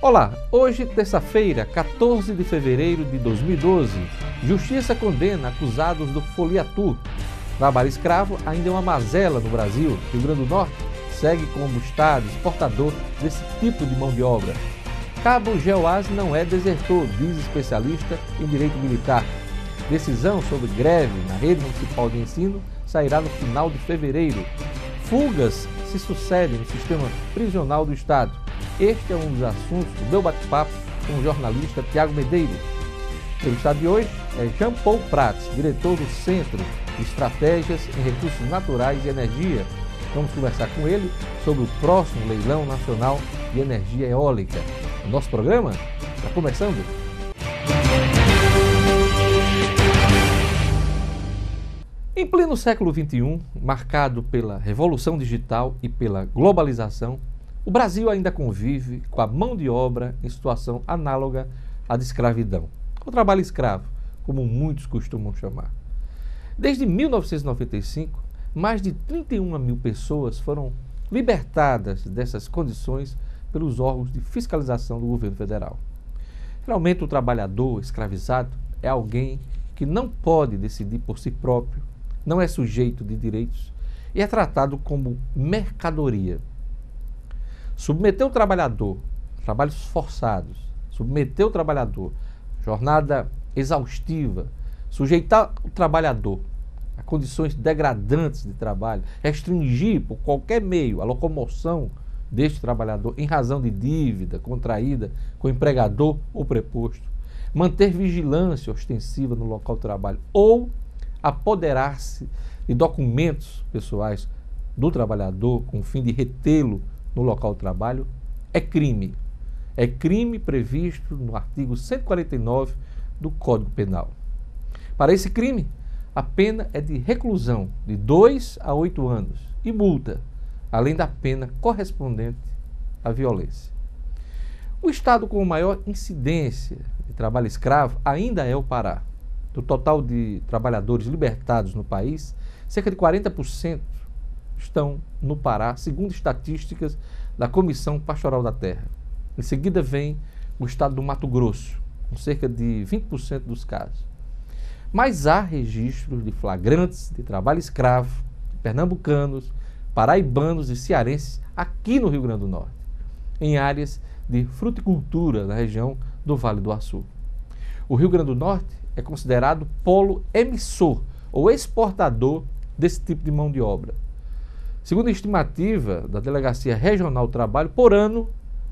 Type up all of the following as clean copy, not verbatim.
Olá, hoje, terça-feira, 14 de fevereiro de 2012, Justiça condena acusados do Foliatur. Trabalho escravo ainda é uma mazela no Brasil. Rio Grande do Norte segue como estado exportador desse tipo de mão de obra. Cabo Geoás não é desertor, diz especialista em direito militar. Decisão sobre greve na rede municipal de ensino sairá no final de fevereiro. Fugas se sucedem no sistema prisional do Estado. Este é um dos assuntos do meu bate-papo com o jornalista Tiago Medeiros. O entrevistado de hoje é Jean Paul Prats, diretor do Centro de Estratégias em Recursos Naturais e Energia. Vamos conversar com ele sobre o próximo leilão nacional de energia eólica. O nosso programa está começando. Em pleno século XXI, marcado pela revolução digital e pela globalização, o Brasil ainda convive com a mão de obra em situação análoga à de escravidão, o trabalho escravo, como muitos costumam chamar. Desde 1995, mais de 31 mil pessoas foram libertadas dessas condições pelos órgãos de fiscalização do governo federal. Realmente, o trabalhador escravizado é alguém que não pode decidir por si próprio, não é sujeito de direitos e é tratado como mercadoria. Submeter o trabalhador a trabalhos forçados, submeter o trabalhador a jornada exaustiva, sujeitar o trabalhador a condições degradantes de trabalho, restringir por qualquer meio a locomoção deste trabalhador em razão de dívida contraída com o empregador ou preposto, manter vigilância ostensiva no local de trabalho ou apoderar-se de documentos pessoais do trabalhador com o fim de retê-lo no local de trabalho, é crime. É crime previsto no artigo 149 do Código Penal. Para esse crime, a pena é de reclusão de 2 a 8 anos e multa, além da pena correspondente à violência. O estado com maior incidência de trabalho escravo ainda é o Pará. Do total de trabalhadores libertados no país, cerca de 40% estão no Pará, segundo estatísticas da Comissão Pastoral da Terra. Em seguida vem o estado do Mato Grosso, com cerca de 20% dos casos. Mas há registros de flagrantes de trabalho escravo de pernambucanos, paraibanos e cearenses aqui no Rio Grande do Norte, em áreas de fruticultura na região do Vale do Açu. O Rio Grande do Norte é considerado polo emissor ou exportador desse tipo de mão de obra. Segundo a estimativa da Delegacia Regional do Trabalho, por ano,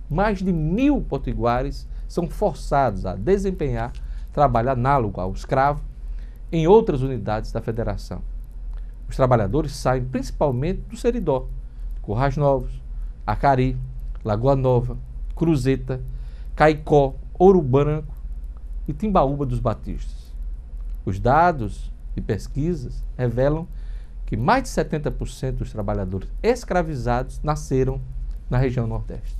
mais de 1.000 potiguares são forçados a desempenhar trabalho análogo ao escravo em outras unidades da Federação. Os trabalhadores saem principalmente do Seridó, Currais Novos, Acari, Lagoa Nova, Cruzeta, Caicó, Ouro Branco e Timbaúba dos Batistas. Os dados de pesquisas revelam que mais de 70% dos trabalhadores escravizados nasceram na região Nordeste.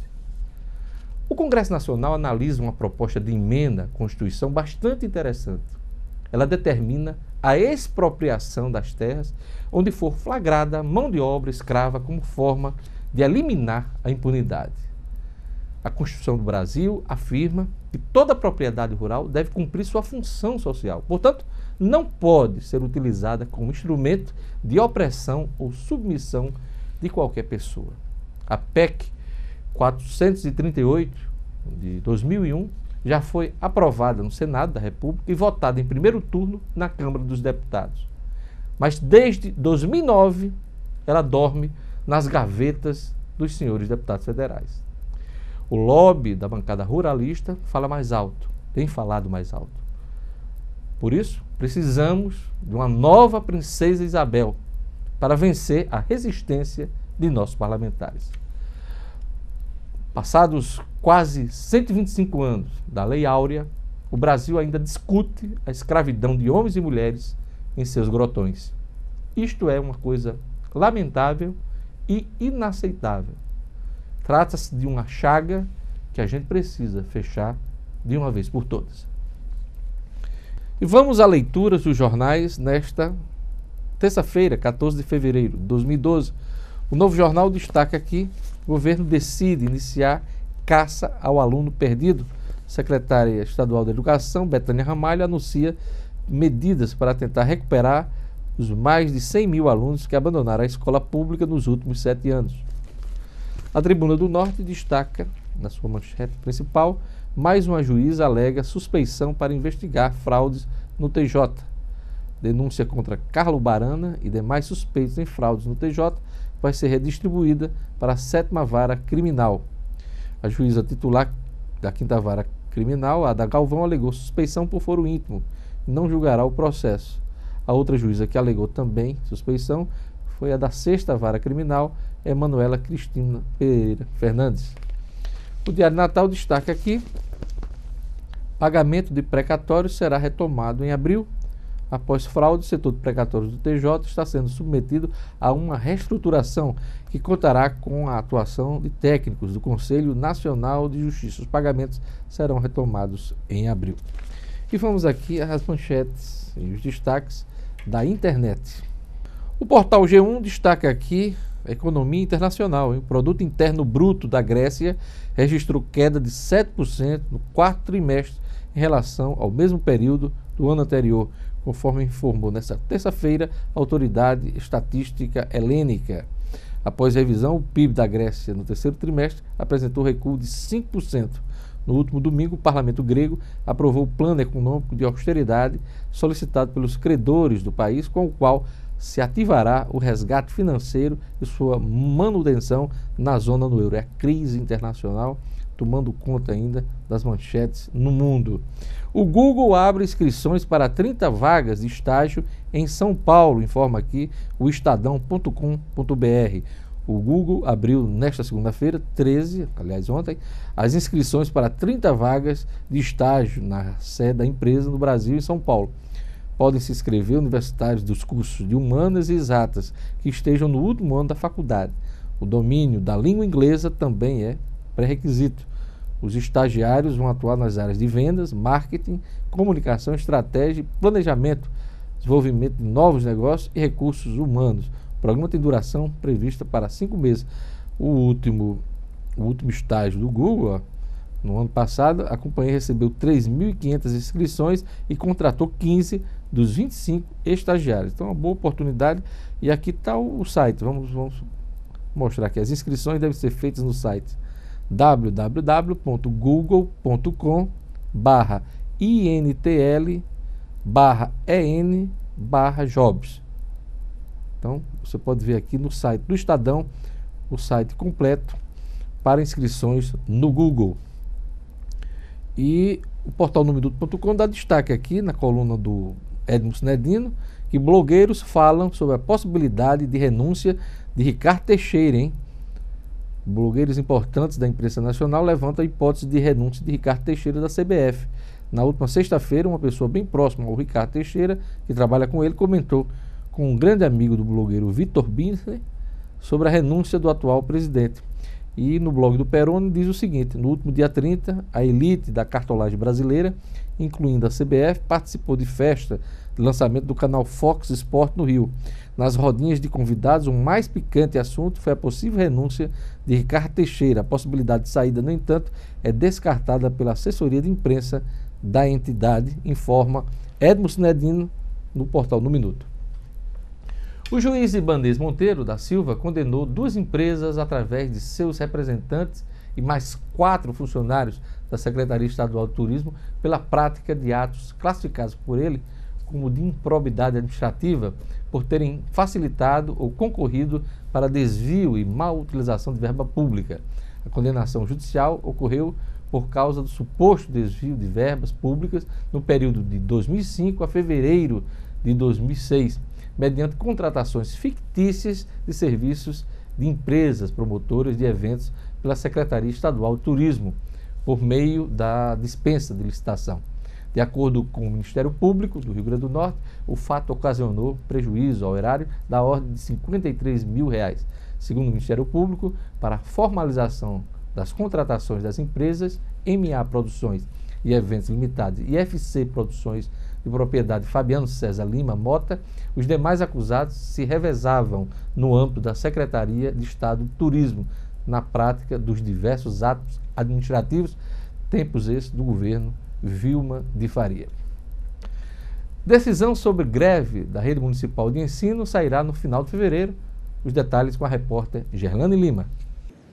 O Congresso Nacional analisa uma proposta de emenda à Constituição bastante interessante. Ela determina a expropriação das terras onde for flagrada mão de obra escrava como forma de eliminar a impunidade. A Constituição do Brasil afirma que toda propriedade rural deve cumprir sua função social. Portanto, não pode ser utilizada como instrumento de opressão ou submissão de qualquer pessoa. A PEC 438 de 2001 já foi aprovada no Senado da República e votada em primeiro turno na Câmara dos Deputados. Mas desde 2009 ela dorme nas gavetas dos senhores deputados federais. O lobby da bancada ruralista fala mais alto, tem falado mais alto. Por isso, precisamos de uma nova princesa Isabel para vencer a resistência de nossos parlamentares. Passados quase 125 anos da Lei Áurea, o Brasil ainda discute a escravidão de homens e mulheres em seus grotões. Isto é uma coisa lamentável e inaceitável. Trata-se de uma chaga que a gente precisa fechar de uma vez por todas. E vamos à leitura dos jornais nesta terça-feira, 14 de fevereiro de 2012. O Novo Jornal destaca aqui: o governo decide iniciar caça ao aluno perdido. Secretária Estadual da Educação, Betânia Ramalho, anuncia medidas para tentar recuperar os mais de 100 mil alunos que abandonaram a escola pública nos últimos 7 anos. A Tribuna do Norte destaca, na sua manchete principal, mais uma juíza alega suspeição para investigar fraudes no TJ. Denúncia contra Carlo Barana e demais suspeitos em fraudes no TJ vai ser redistribuída para a 7ª Vara Criminal. A juíza titular da 5ª Vara Criminal, Ada Galvão, alegou suspeição por foro íntimo e não julgará o processo. A outra juíza que alegou também suspeição foi a da 6ª Vara Criminal, Emanuela Cristina Pereira Fernandes. O Diário Natal destaca aqui: pagamento de precatórios será retomado em abril. Após fraude, o setor de precatórios do TJ está sendo submetido a uma reestruturação que contará com a atuação de técnicos do Conselho Nacional de Justiça. Os pagamentos serão retomados em abril. E vamos aqui às manchetes e os destaques da internet. O portal G1 destaca aqui a economia internacional. O produto interno bruto da Grécia registrou queda de 7% no 4º trimestre em relação ao mesmo período do ano anterior, conforme informou nesta terça-feira a autoridade estatística helênica. Após revisão, o PIB da Grécia no 3º trimestre apresentou recuo de 5%. No último domingo, o parlamento grego aprovou o plano econômico de austeridade solicitado pelos credores do país, com o qual se ativará o resgate financeiro e sua manutenção na zona do euro. É a crise internacional tomando conta ainda das manchetes no mundo. O Google abre inscrições para 30 vagas de estágio em São Paulo, informa aqui o estadão.com.br. O Google abriu nesta segunda-feira, 13, aliás ontem, as inscrições para 30 vagas de estágio na sede da empresa no Brasil, em São Paulo. Podem se inscrever universitários dos cursos de Humanas e Exatas que estejam no último ano da faculdade. O domínio da língua inglesa também é pré-requisito. Os estagiários vão atuar nas áreas de vendas, marketing, comunicação, estratégia e planejamento, desenvolvimento de novos negócios e recursos humanos. O programa tem duração prevista para 5 meses. O último estágio do Google, no ano passado, a companhia recebeu 3.500 inscrições e contratou 15 dos 25 estagiários. Então, é uma boa oportunidade. E aqui está o site. Vamos mostrar aqui. As inscrições devem ser feitas no site www.google.com/intl/en/jobs. Então, você pode ver aqui no site do Estadão o site completo para inscrições no Google. E o portal Numinuto.com dá destaque aqui na coluna do Edmo Sinedino que blogueiros falam sobre a possibilidade de renúncia de Ricardo Teixeira, hein? Blogueiros importantes da imprensa nacional levantam a hipótese de renúncia de Ricardo Teixeira da CBF. Na última sexta-feira, uma pessoa bem próxima ao Ricardo Teixeira, que trabalha com ele, comentou com um grande amigo do blogueiro Vitor Binzer sobre a renúncia do atual presidente. E no blog do Peroni diz o seguinte: no último dia 30, a elite da cartolagem brasileira, incluindo a CBF, participou de festa de lançamento do canal Fox Sport no Rio. Nas rodinhas de convidados, o mais picante assunto foi a possível renúncia de Ricardo Teixeira. A possibilidade de saída, no entanto, é descartada pela assessoria de imprensa da entidade, informa Edmo Sinedino no portal No Minuto. O juiz Ibanez Monteiro da Silva condenou 2 empresas através de seus representantes e mais 4 funcionários da Secretaria Estadual de Turismo pela prática de atos classificados por ele como de improbidade administrativa por terem facilitado ou concorrido para desvio e má utilização de verba pública. A condenação judicial ocorreu por causa do suposto desvio de verbas públicas no período de 2005 a fevereiro de 2006, mediante contratações fictícias de serviços de empresas promotoras de eventos pela Secretaria Estadual de Turismo, por meio da dispensa de licitação. De acordo com o Ministério Público do Rio Grande do Norte, o fato ocasionou prejuízo ao erário da ordem de R$53 mil. Segundo o Ministério Público, para a formalização das contratações das empresas MA Produções e Eventos Limitados e FC Produções de propriedade Fabiano César Lima Mota, os demais acusados se revezavam no âmbito da Secretaria de Estado de Turismo, na prática dos diversos atos administrativos, tempos esses do governo Vilma de Faria. Decisão sobre greve da Rede Municipal de Ensino sairá no final de fevereiro. Os detalhes com a repórter Gerlane Lima.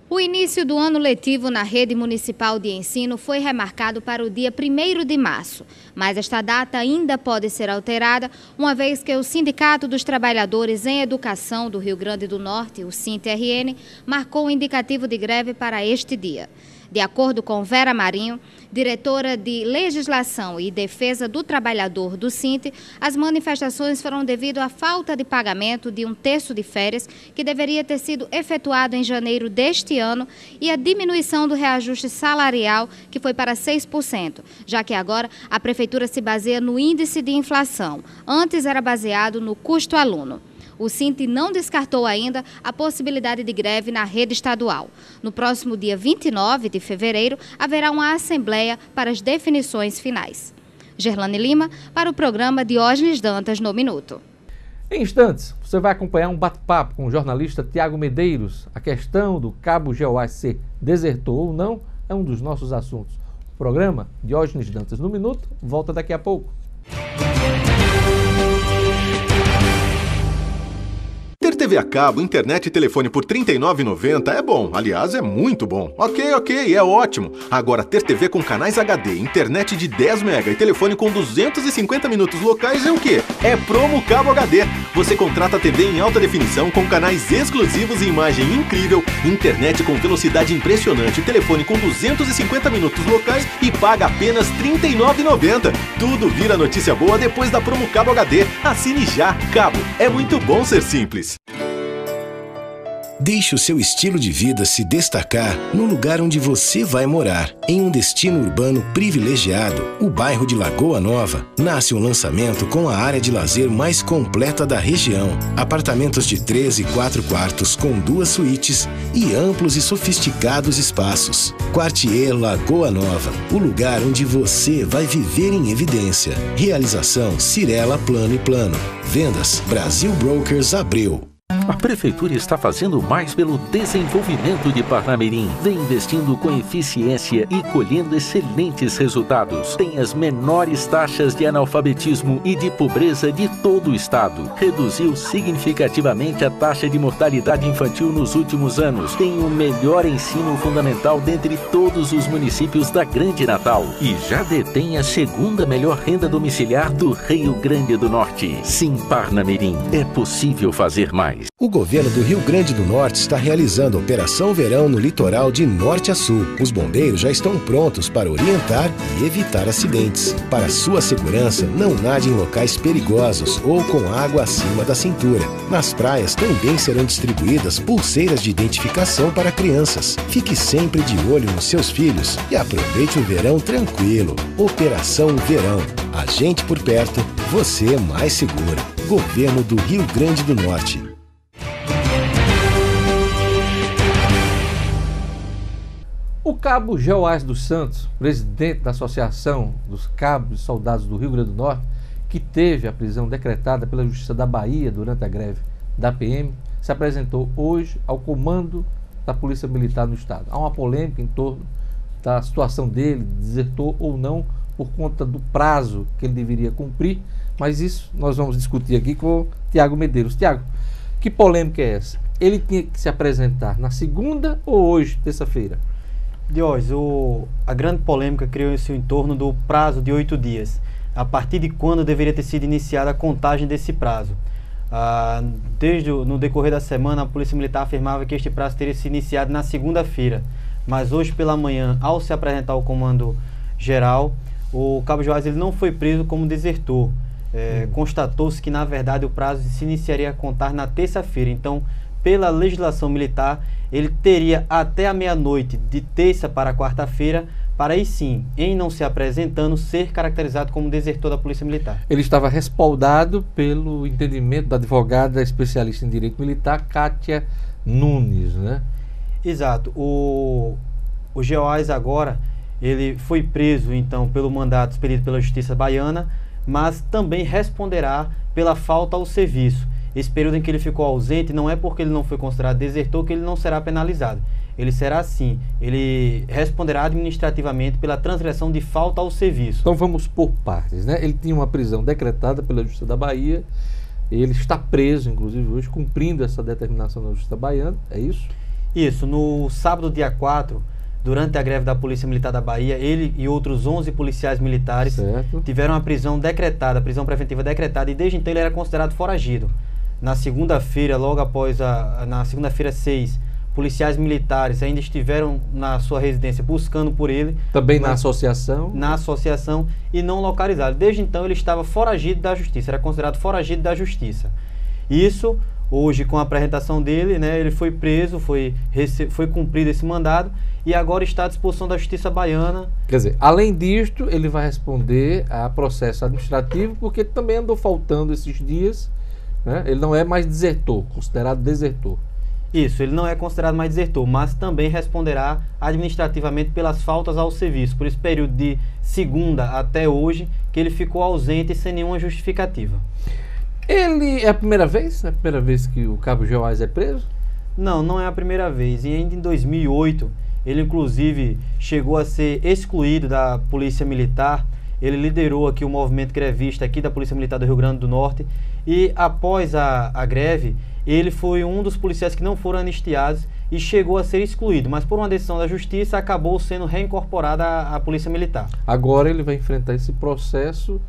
O início do ano letivo na Rede Municipal de Ensino foi remarcado para o dia 1º de março, mas esta data ainda pode ser alterada, uma vez que o Sindicato dos Trabalhadores em Educação do Rio Grande do Norte, o SINT-RN, marcou um indicativo de greve para este dia. De acordo com Vera Marinho, diretora de Legislação e Defesa do Trabalhador do SINT, as manifestações foram devido à falta de pagamento de 1/3 de férias que deveria ter sido efetuado em janeiro deste ano e a diminuição do reajuste salarial, que foi para 6%, já que agora a Prefeitura se baseia no índice de inflação. Antes era baseado no custo aluno. O SINT não descartou ainda a possibilidade de greve na rede estadual. No próximo dia 29 de fevereiro, haverá uma assembleia para as definições finais. Gerlane Lima, para o programa Diógenes Dantas no Minuto. Em instantes, você vai acompanhar um bate-papo com o jornalista Tiago Medeiros. A questão do Cabo Geoás ser desertor ou não é um dos nossos assuntos. O programa Diógenes Dantas no Minuto volta daqui a pouco. Ter TV a cabo, internet e telefone por R$ 39,90 é bom. Aliás, é muito bom. Ok, é ótimo. Agora, ter TV com canais HD, internet de 10 MB e telefone com 250 minutos locais é o quê? É Promo Cabo HD. Você contrata a TV em alta definição com canais exclusivos e imagem incrível, internet com velocidade impressionante, telefone com 250 minutos locais e paga apenas R$ 39,90. Tudo vira notícia boa depois da Promo Cabo HD. Assine já. Cabo. É muito bom ser simples. Deixe o seu estilo de vida se destacar no lugar onde você vai morar. Em um destino urbano privilegiado, o bairro de Lagoa Nova, nasce um lançamento com a área de lazer mais completa da região. Apartamentos de 3 e 4 quartos com 2 suítes e amplos e sofisticados espaços. Quartier Lagoa Nova, o lugar onde você vai viver em evidência. Realização Cirela Plano e Plano. Vendas Brasil Brokers Abreu. A Prefeitura está fazendo mais pelo desenvolvimento de Parnamirim. Vem investindo com eficiência e colhendo excelentes resultados. Tem as menores taxas de analfabetismo e de pobreza de todo o estado. Reduziu significativamente a taxa de mortalidade infantil nos últimos anos. Tem o melhor ensino fundamental dentre todos os municípios da Grande Natal. E já detém a segunda melhor renda domiciliar do Rio Grande do Norte. Sim, Parnamirim, é possível fazer mais. O governo do Rio Grande do Norte está realizando a Operação Verão no litoral de norte a sul. Os bombeiros já estão prontos para orientar e evitar acidentes. Para sua segurança, não nade em locais perigosos ou com água acima da cintura. Nas praias também serão distribuídas pulseiras de identificação para crianças. Fique sempre de olho nos seus filhos e aproveite o verão tranquilo. Operação Verão. A gente por perto, você mais seguro. Governo do Rio Grande do Norte. O cabo Geoás dos Santos, presidente da Associação dos Cabos e Soldados do Rio Grande do Norte, que teve a prisão decretada pela Justiça da Bahia durante a greve da PM, se apresentou hoje ao comando da Polícia Militar no Estado. Há uma polêmica em torno da situação dele, desertou ou não, por conta do prazo que ele deveria cumprir, mas isso nós vamos discutir aqui com o Tiago Medeiros. Tiago, que polêmica é essa? Ele tinha que se apresentar na segunda ou hoje, terça-feira? Diógenes, a grande polêmica criou-se em torno do prazo de 8 dias. A partir de quando deveria ter sido iniciada a contagem desse prazo? No decorrer da semana, a Polícia Militar afirmava que este prazo teria sido iniciado na segunda-feira. Mas hoje pela manhã, ao se apresentar ao comando geral, o Cabo Geoás ele não foi preso como desertor. Constatou-se que, na verdade, o prazo se iniciaria a contar na terça-feira. Então, pela legislação militar, ele teria até a meia-noite de terça para quarta-feira para aí sim, em não se apresentando, ser caracterizado como desertor da Polícia Militar. Ele estava respaldado pelo entendimento da advogada especialista em direito militar, Kátia Nunes, né? Exato. O Geoás agora, ele foi preso então pelo mandato expedido pela Justiça Baiana, mas também responderá pela falta ao serviço. esse período em que ele ficou ausente não é porque ele não foi considerado desertor que ele não será penalizado. Ele será sim, ele responderá administrativamente pela transgressão de falta ao serviço. Então vamos por partes, né? Ele tinha uma prisão decretada pela Justiça da Bahia, ele está preso, inclusive hoje, cumprindo essa determinação da Justiça Baiana, é isso? Isso, no sábado, dia 4, durante a greve da Polícia Militar da Bahia, ele e outros 11 policiais militares tiveram a prisão decretada, prisão preventiva decretada, e desde então ele era considerado foragido. Na segunda-feira, logo após na segunda-feira 6, policiais militares ainda estiveram na sua residência buscando por ele. Também na associação? Na associação, e não localizaram. Desde então ele estava foragido da justiça, era considerado foragido da justiça. Isso, hoje com a apresentação dele, né, ele foi preso, foi cumprido esse mandado e agora está à disposição da Justiça Baiana. Quer dizer, além disto, ele vai responder a processo administrativo, porque ele também andou faltando esses dias, né? Ele não é mais desertor, considerado desertor. Isso, ele não é considerado mais desertor, mas também responderá administrativamente pelas faltas ao serviço, por esse período de segunda até hoje, que ele ficou ausente sem nenhuma justificativa. Ele é a primeira vez? É a primeira vez que o Cabo Joás é preso? Não, não é a primeira vez. E ainda em 2008, ele inclusive chegou a ser excluído da Polícia Militar. Ele liderou aqui o movimento grevista aqui da Polícia Militar do Rio Grande do Norte. E após a greve, ele foi um dos policiais que não foram anistiados e chegou a ser excluído. Mas por uma decisão da Justiça, acabou sendo reincorporado à Polícia Militar. Agora ele vai enfrentar esse processo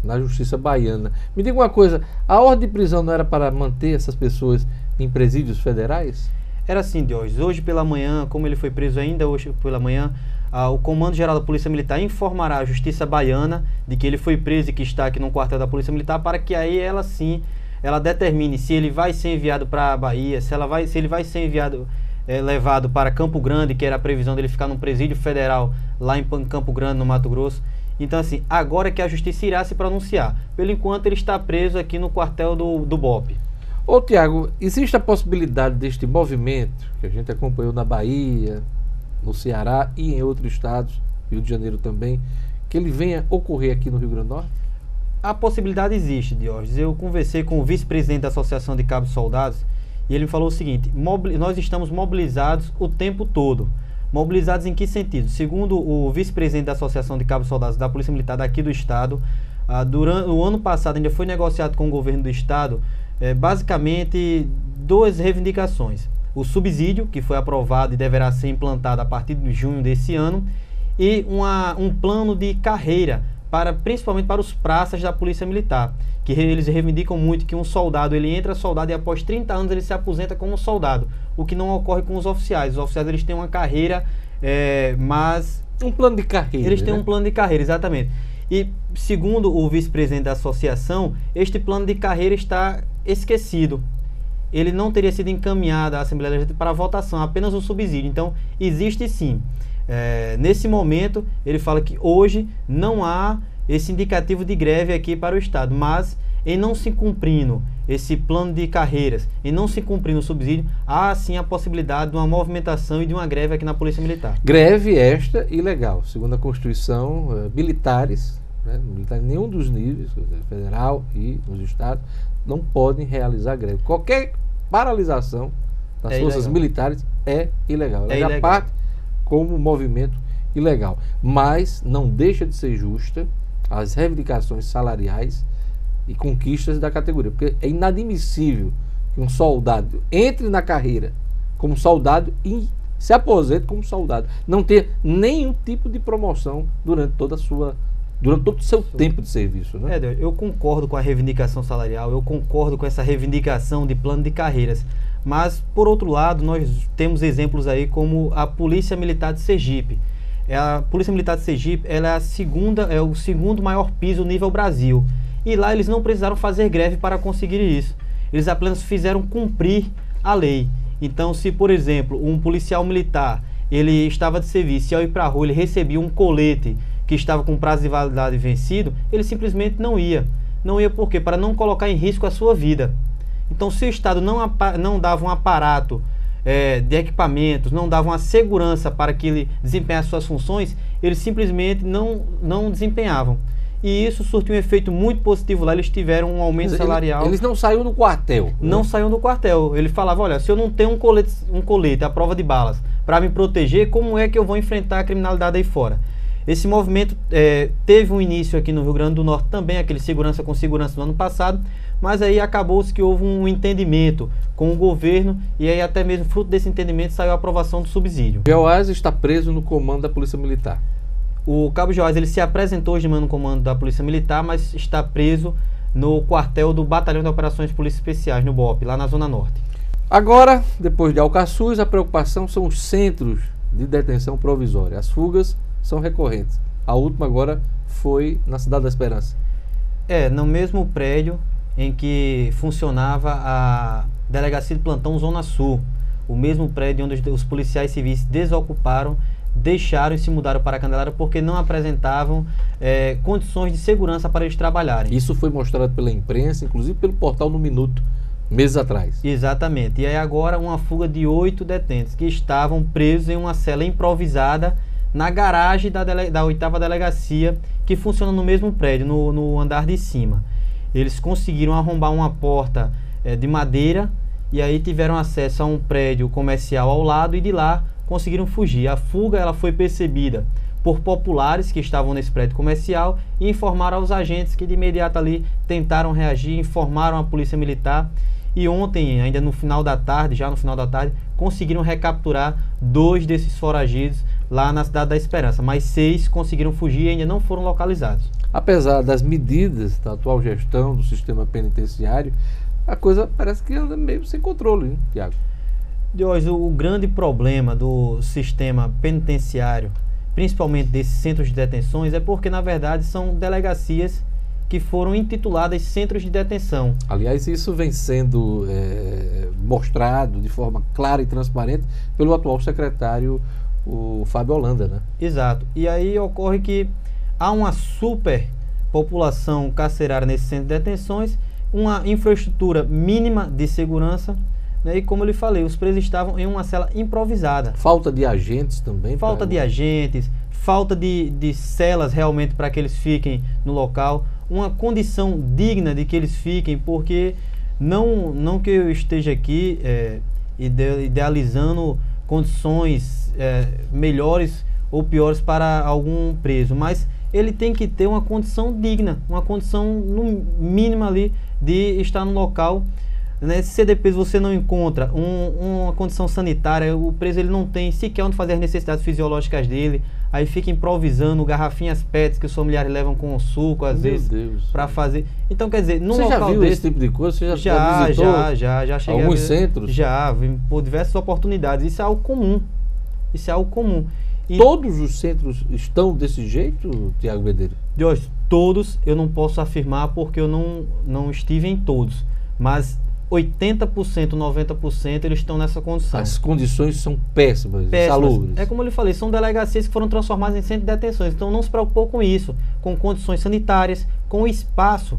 na Justiça Baiana. Me diga uma coisa, a ordem de prisão não era para manter essas pessoas em presídios federais? Era assim, Diógenes. Hoje pela manhã, como ele foi preso ainda hoje pela manhã, o Comando-Geral da Polícia Militar informará a Justiça Baiana de que ele foi preso e que está aqui no quartel da Polícia Militar, para que aí ela sim, ela determine se ele vai ser enviado para a Bahia, se ele vai ser enviado, levado para Campo Grande, que era a previsão dele ficar num presídio federal lá em Campo Grande, no Mato Grosso. Então assim, agora que a Justiça irá se pronunciar. Pelo enquanto ele está preso aqui no quartel do BOPE. Ô Tiago, existe a possibilidade deste movimento que a gente acompanhou na Bahia, no Ceará e em outros estados, Rio de Janeiro também, que ele venha ocorrer aqui no Rio Grande do Norte? A possibilidade existe, Diógenes. Eu conversei com o vice-presidente da Associação de Cabos Soldados e ele me falou o seguinte: nós estamos mobilizados o tempo todo. Mobilizados em que sentido? Segundo o vice-presidente da Associação de Cabos Soldados da Polícia Militar daqui do Estado, durante o ano passado ainda foi negociado com o governo do Estado basicamente duas reivindicações. O subsídio, que foi aprovado e deverá ser implantado a partir de junho desse ano, e um plano de carreira, principalmente para os praças da Polícia Militar, que eles reivindicam muito que um soldado, ele entra soldado e após 30 anos ele se aposenta como soldado, o que não ocorre com os oficiais. Os oficiais eles têm uma carreira, mas... Um plano de carreira. Eles têm um plano de carreira, exatamente. E segundo o vice-presidente da associação, este plano de carreira está esquecido. Ele não teria sido encaminhado à Assembleia Legislativa para votação, apenas o subsídio. Então, existe sim. Nesse momento, ele fala que hoje não há esse indicativo de greve aqui para o Estado, mas em não se cumprindo esse plano de carreiras, em não se cumprindo o subsídio, há sim a possibilidade de uma movimentação e de uma greve aqui na Polícia Militar. Greve esta ilegal, segundo a Constituição, militares, né, militares em nenhum dos níveis, federal e nos estados, não podem realizar greve. Qualquer paralisação das forças militares é ilegal. Ela já parte como movimento ilegal. Mas não deixa de ser justa as reivindicações salariais e conquistas da categoria. Porque é inadmissível que um soldado entre na carreira como soldado e se aposente como soldado. Não ter nenhum tipo de promoção durante todo o seu tempo de serviço, né? Eu concordo com a reivindicação salarial, eu concordo com essa reivindicação de plano de carreiras, mas por outro lado nós temos exemplos aí como a Polícia Militar de Sergipe. A Polícia Militar de Sergipe, ela é o segundo maior piso nível Brasil, e lá eles não precisaram fazer greve para conseguir isso, eles apenas fizeram cumprir a lei. Então, se por exemplo um policial militar ele estava de serviço e ao ir para a rua ele recebia um colete que estava com prazo de validade vencido, ele simplesmente não ia. Não ia por quê? Para não colocar em risco a sua vida. Então, se o Estado não dava um aparato de equipamentos, não dava uma segurança para que ele desempenhasse suas funções, eles simplesmente não desempenhavam. e isso surtiu um efeito muito positivo lá. Eles tiveram um aumento salarial. Eles não saíram do quartel. Não saíram do quartel. Ele falava, olha, se eu não tenho um colete à prova de balas para me proteger, como é que eu vou enfrentar a criminalidade aí fora? Esse movimento teve um início aqui no Rio Grande do Norte também, aquele segurança com segurança no ano passado, mas aí acabou-se que houve um entendimento com o governo e aí até mesmo fruto desse entendimento saiu a aprovação do subsídio. Geoás está preso no comando da Polícia Militar. O Cabo Geoás, ele se apresentou hoje de manhã no comando da Polícia Militar, mas está preso no quartel do Batalhão de Operações de Polícia Especiais, no BOP, lá na Zona Norte. Agora, depois de Alcaçuz, a preocupação são os centros de detenção provisória. As fugas são recorrentes. A última agora foi na Cidade da Esperança. No mesmo prédio em que funcionava a Delegacia de Plantão Zona Sul. O mesmo prédio onde os policiais civis desocuparam, deixaram e se mudaram para a Candelária porque não apresentavam condições de segurança para eles trabalharem. Isso foi mostrado pela imprensa, inclusive pelo portal No Minuto, meses atrás. Exatamente. E aí agora uma fuga de 8 detentos que estavam presos em uma cela improvisada na garagem da 8ª Delegacia, que funciona no mesmo prédio, no andar de cima. Eles conseguiram arrombar uma porta de madeira e aí tiveram acesso a um prédio comercial ao lado e de lá conseguiram fugir. A fuga ela foi percebida por populares que estavam nesse prédio comercial e informaram aos agentes que de imediato ali tentaram reagir, informaram a Polícia Militar e ontem, ainda no final da tarde, conseguiram recapturar 2 desses foragidos lá na Cidade da Esperança, mas 6 conseguiram fugir e ainda não foram localizados. Apesar das medidas da atual gestão do sistema penitenciário, a coisa parece que anda meio sem controle, hein, Tiago? Diógenes, o grande problema do sistema penitenciário, principalmente desses centros de detenções, é porque, na verdade, são delegacias que foram intituladas centros de detenção. Aliás, isso vem sendo mostrado de forma clara e transparente pelo atual secretário, o Fábio Holanda, né? Exato. E aí ocorre que há uma superpopulação carcerária nesse centro de detenções, uma infraestrutura mínima de segurança, né? E como eu lhe falei, os presos estavam em uma cela improvisada. Falta de agentes também? Falta de agentes, falta de celas realmente para que eles fiquem no local, uma condição digna de que eles fiquem, porque não que eu esteja aqui idealizando condições melhores ou piores para algum preso, mas ele tem que ter uma condição digna, uma condição no mínimo ali de estar no local, né? Se depois você não encontra uma condição sanitária, o preso ele não tem sequer onde fazer as necessidades fisiológicas dele, aí fica improvisando garrafinhas PETs que os familiares levam com suco às vezes para fazer. Então quer dizer, num você local já viu desse, esse tipo de coisa? Você já cheguei alguns a ver, centros? Já, por diversas oportunidades. Isso é algo comum. E todos os centros estão desse jeito, Tiago Medeiros? Diógenes, todos eu não posso afirmar porque eu não estive em todos, mas 80%, 90% eles estão nessa condição. As condições são péssimas, insalubres. É como eu lhe falei, são delegacias que foram transformadas em centro de detenções, então não se preocupou com isso, com condições sanitárias, com espaço.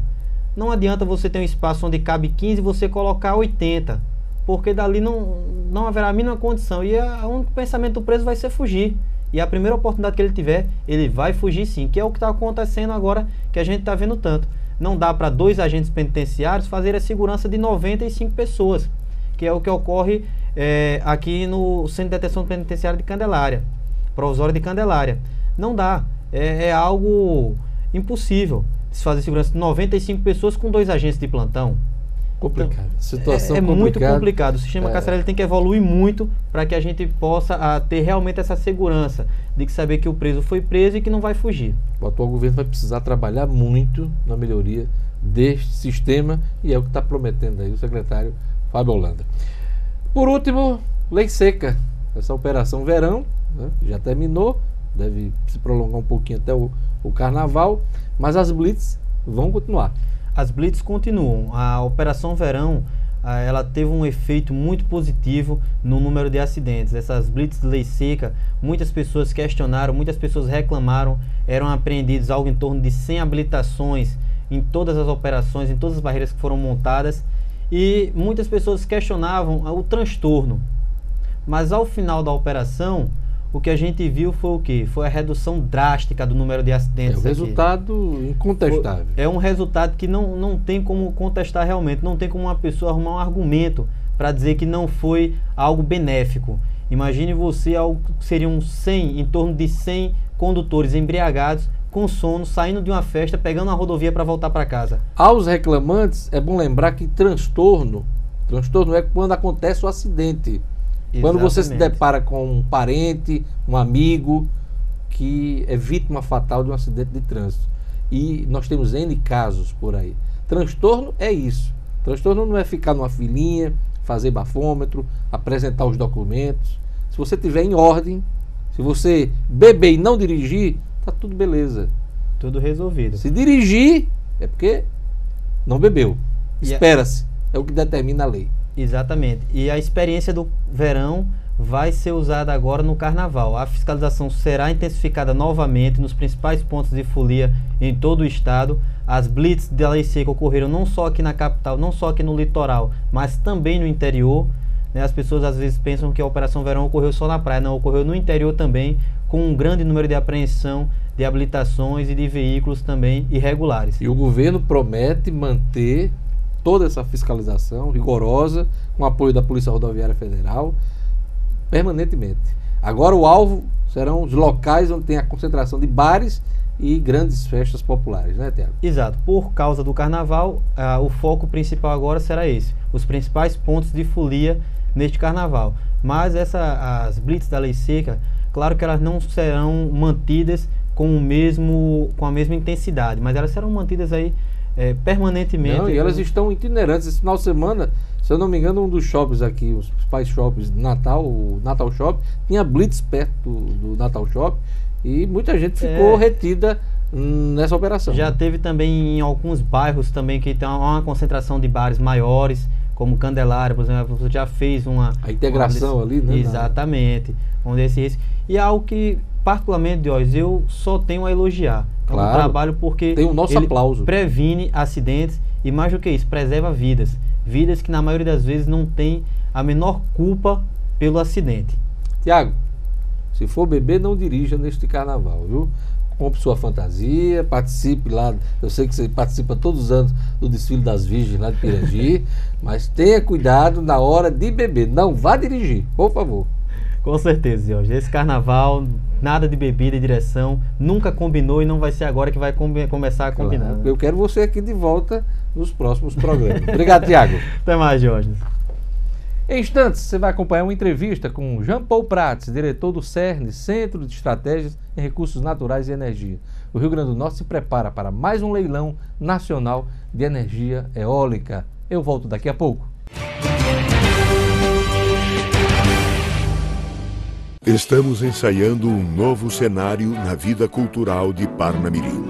Não adianta você ter um espaço onde cabe 15 e você colocar 80, porque dali não haverá a mínima condição e o único pensamento do preso vai ser fugir. E a primeira oportunidade que ele tiver, ele vai fugir sim, que é o que está acontecendo agora, que a gente está vendo tanto. Não dá para 2 agentes penitenciários fazer a segurança de 95 pessoas, que é o que ocorre aqui no Centro de Detenção Penitenciária de Candelária, provisório de Candelária. Não dá, é algo impossível se fazer segurança de 95 pessoas com 2 agentes de plantão. Complicado. Situação complicada. Muito complicado. O sistema carcerário tem que evoluir muito para que a gente possa ter realmente essa segurança de que saber que o preso foi preso e que não vai fugir. O atual governo vai precisar trabalhar muito na melhoria deste sistema e é o que está prometendo aí o secretário Fábio Holanda. Por último, lei seca. Essa operação verão, né, já terminou, deve se prolongar um pouquinho até o carnaval, mas as blitz vão continuar. As blitz continuam. A Operação Verão, ela teve um efeito muito positivo no número de acidentes. Essas blitz de lei seca, muitas pessoas questionaram, muitas pessoas reclamaram, eram apreendidos algo em torno de 100 habilitações em todas as operações, em todas as barreiras que foram montadas, e muitas pessoas questionavam o transtorno. Mas ao final da operação, o que a gente viu foi o quê? Foi a redução drástica do número de acidentes. É um resultado incontestável. É um resultado que não tem como contestar realmente, não tem como uma pessoa arrumar um argumento para dizer que não foi algo benéfico. Imagine você, seriam 100, em torno de 100 condutores embriagados, com sono, saindo de uma festa, pegando a rodovia para voltar para casa. Aos reclamantes, é bom lembrar que transtorno é quando acontece o acidente. Exatamente. Quando você se depara com um parente, um amigo que é vítima fatal de um acidente de trânsito. E nós temos N casos por aí. Transtorno é isso. Transtorno não é ficar numa filinha, fazer bafômetro, apresentar os documentos. Se você estiver em ordem, se você beber e não dirigir, tá tudo beleza. Tudo resolvido. Se dirigir, é porque não bebeu. Espera-se. É o que determina a lei. Exatamente. E a experiência do verão vai ser usada agora no carnaval. A fiscalização será intensificada novamente nos principais pontos de folia em todo o estado. As blitz da lei seca ocorreram não só aqui na capital, não só aqui no litoral, mas também no interior. As pessoas às vezes pensam que a Operação Verão ocorreu só na praia. Não, ocorreu no interior também, com um grande número de apreensão de habilitações e de veículos também irregulares. E o governo promete manter toda essa fiscalização rigorosa, com apoio da Polícia Rodoviária Federal, permanentemente. Agora o alvo serão os locais onde tem a concentração de bares e grandes festas populares, né, Tiago? Exato. Por causa do carnaval, o foco principal agora será esse, os principais pontos de folia neste carnaval. Mas as blitz da lei seca, claro que elas não serão mantidas com a mesma intensidade, mas elas serão mantidas aí permanentemente. Não, e elas estão itinerantes. Esse final de semana, se eu não me engano, um dos shoppings aqui, os principais shoppings de Natal, o Natal Shop, tinha blitz perto do Natal Shop e muita gente ficou retida nessa operação. Já teve também em alguns bairros também que tem uma concentração de bares maiores, como Candelária, por exemplo, você já fez a integração ali, né? Exatamente. Onde e é algo que, particularmente, Diógenes, eu só tenho a elogiar. Claro, um trabalho porque tem o nosso aplauso. Previne acidentes e, mais do que isso, preserva vidas. Vidas que, na maioria das vezes, não tem a menor culpa pelo acidente. Tiago, se for beber, não dirija neste carnaval, viu? Compre sua fantasia, participe lá. Eu sei que você participa todos os anos do desfile das Virgens lá de Pirangi, mas tenha cuidado na hora de beber. Não vá dirigir, por favor. Com certeza, Jorge. Esse carnaval, nada de bebida e direção, nunca combinou e não vai ser agora que vai começar a combinar. Claro, eu quero você aqui de volta nos próximos programas. Obrigado, Tiago. Até mais, Jorge. Em instantes, você vai acompanhar uma entrevista com Jean Paul Prats, diretor do CERN, Centro de Estratégias em Recursos Naturais e Energia. O Rio Grande do Norte se prepara para mais um leilão nacional de energia eólica. Eu volto daqui a pouco. Estamos ensaiando um novo cenário na vida cultural de Parnamirim,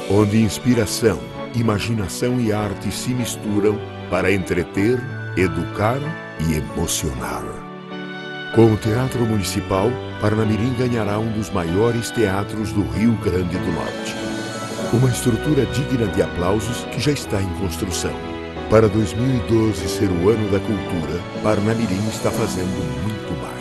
onde inspiração, imaginação e arte se misturam para entreter, educar e emocionar. Com o Teatro Municipal, Parnamirim ganhará um dos maiores teatros do Rio Grande do Norte. Uma estrutura digna de aplausos que já está em construção. Para 2012 ser o ano da cultura, Parnamirim está fazendo muito mais.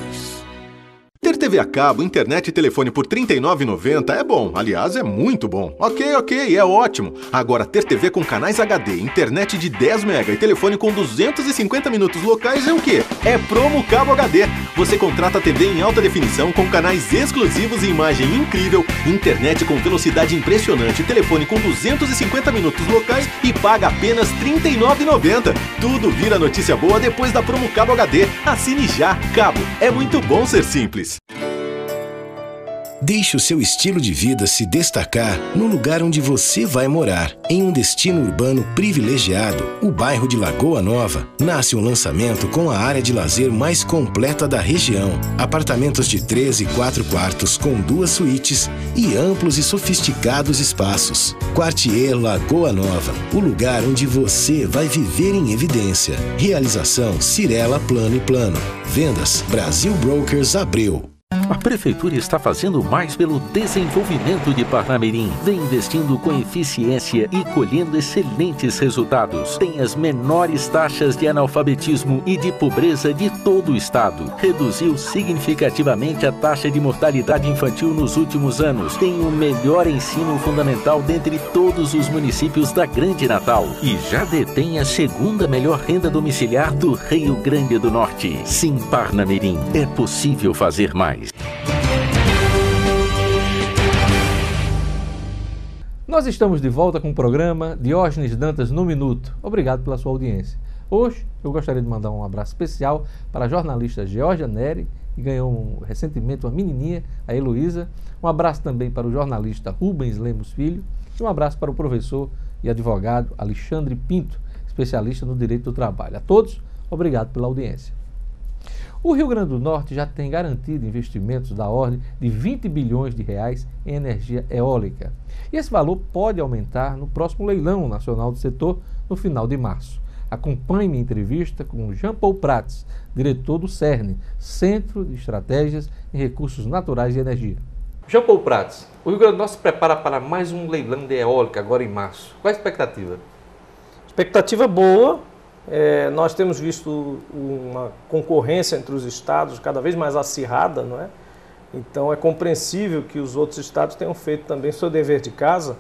Ter TV a cabo, internet e telefone por R$ 39,90 é bom. Aliás, é muito bom. Ok, é ótimo. Agora, ter TV com canais HD, internet de 10 MB e telefone com 250 minutos locais é o quê? É Promo Cabo HD. Você contrata TV em alta definição com canais exclusivos e imagem incrível, internet com velocidade impressionante, telefone com 250 minutos locais e paga apenas R$ 39,90. Tudo vira notícia boa depois da Promo Cabo HD. Assine já. Cabo. É muito bom ser simples. Deixe o seu estilo de vida se destacar no lugar onde você vai morar. Em um destino urbano privilegiado, o bairro de Lagoa Nova, nasce um lançamento com a área de lazer mais completa da região. Apartamentos de 3 e 4 quartos com 2 suítes e amplos e sofisticados espaços. Quartier Lagoa Nova, o lugar onde você vai viver em evidência. Realização Cirela Plano e Plano. Vendas Brasil Brokers Abreu. A Prefeitura está fazendo mais pelo desenvolvimento de Parnamirim. Vem investindo com eficiência e colhendo excelentes resultados. Tem as menores taxas de analfabetismo e de pobreza de todo o estado. Reduziu significativamente a taxa de mortalidade infantil nos últimos anos. Tem o melhor ensino fundamental dentre todos os municípios da Grande Natal. E já detém a segunda melhor renda domiciliar do Rio Grande do Norte. Sim, Parnamirim, é possível fazer mais. Nós estamos de volta com o programa Diógenes Dantas no Minuto. Obrigado pela sua audiência. Hoje eu gostaria de mandar um abraço especial para a jornalista Georgia Neri, que ganhou recentemente uma menininha, a Heloísa. Um abraço também para o jornalista Rubens Lemos Filho. E um abraço para o professor e advogado Alexandre Pinto, especialista no direito do trabalho. A todos, obrigado pela audiência. O Rio Grande do Norte já tem garantido investimentos da ordem de 20 bilhões de reais em energia eólica. E esse valor pode aumentar no próximo leilão nacional do setor no final de março. Acompanhe minha entrevista com Jean Paul Prats, diretor do CERN, Centro de Estratégias em Recursos Naturais e Energia. Jean Paul Prats, o Rio Grande do Norte se prepara para mais um leilão de eólica agora em março. Qual a expectativa? Expectativa boa. Nós temos visto uma concorrência entre os estados cada vez mais acirrada, não é? Então é compreensível que os outros estados tenham feito também seu dever de casa.